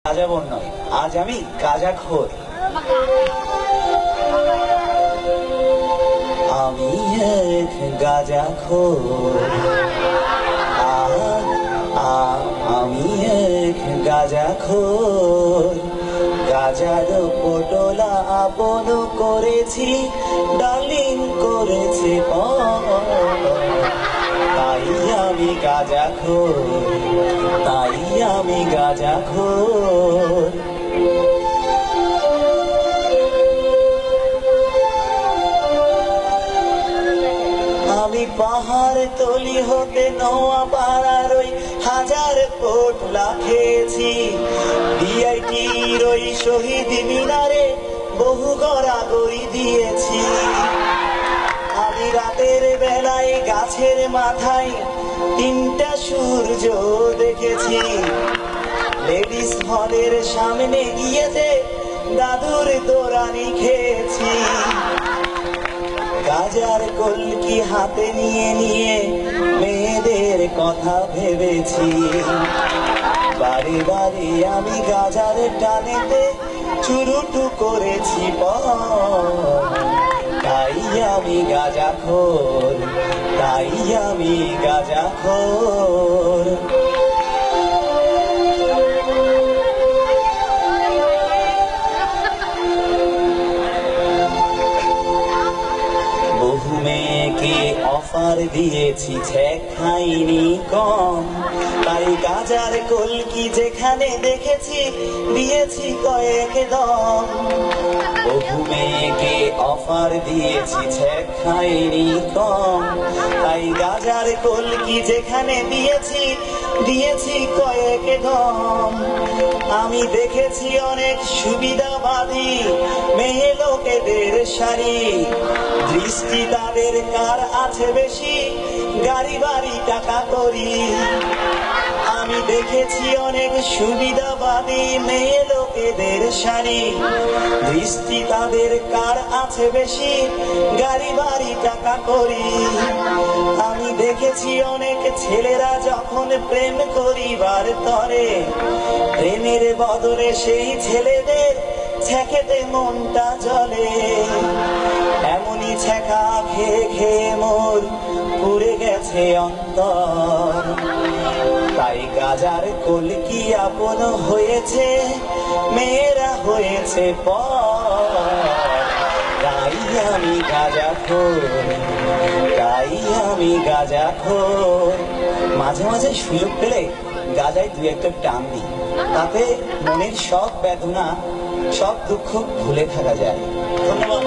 গাঁজাবন নয়, আজ আমি গাঁজাখোর। আমি এক গাঁজাখোর, আমি এক গাঁজাখোর। গাঁজার পটোলা আপন করেছি, ডার্লিং করেছে তাই আমি গাঁজাখোর, তাই আমি গাঁজাখোর। আমি পাহাড় তলি হতে নোয়াপাড়ার ওই হাজার পোটলা খেয়েছি, বিআইটির ওই শহীদ মিনারে বহু গড়াগড়ি দিয়েছি। আমি রাতের বেলায় গাছের মাথায় তিনটা সূর্য দেখেছি, লেডিস হলের সামনে গিয়েছে দাদুর দোরানি খেয়েছি। গাজার কলকি হাতে নিয়ে নিয়ে মেয়েদের কথা ভেবেছি, বাড়ি বাড়ি আমি গাজার টানেতে চুরুটু করেছি তাই আমি গাঁজাখোর, তাই আমি গাঁজাখোর। বহু মেয়েকে অফার দিয়েছি, ছেক খাইনি কম, তাই গাজার কলকি যেখানে দেখেছি দিয়েছি কয়েক দম। বহু মেয়েকে অফার দিয়েছি, ছেক খাইনি কম, তাই গাজার কলকি যেখানে দিয়েছি কয়েক দম। আমি দেখেছি অনেক সুবিধাবাদী মেয়ে লোকেদের সারি, দৃষ্টি তাদের কার আছে বেশি, গাড়ি বাড়ি টাকা করি। আমি দেখেছি অনেক সুবিধাবাদী মেয়ে লোকেদের সারি, দৃষ্টি তাদের কার আছে বেশি, গাড়ি বাড়ি টাকা করি। আমি দেখেছি অনেক ছেলেরা যখন প্রেম করিবার তরে, প্রেমের বদলে সেই ছেলেদের ছেকেতে মনটা জ্বলে। এমনই ছেকা খেয়ে খেয়ে মোর পুড়ে গেছে অন্তর, তাই গাজার কলকি আপন হয়েছে, মেয়েরা হয়েছে পর। তাই আমি গাঁজাখোর, তাই আমি গাঁজাখোর। মাঝে মাঝে সুযোগ পেলে গাজায় দু একটা টান দিই, তাতে মনের সব বেদনা সব দুঃখ ভুলে থাকা যায়। ধন্যবাদ।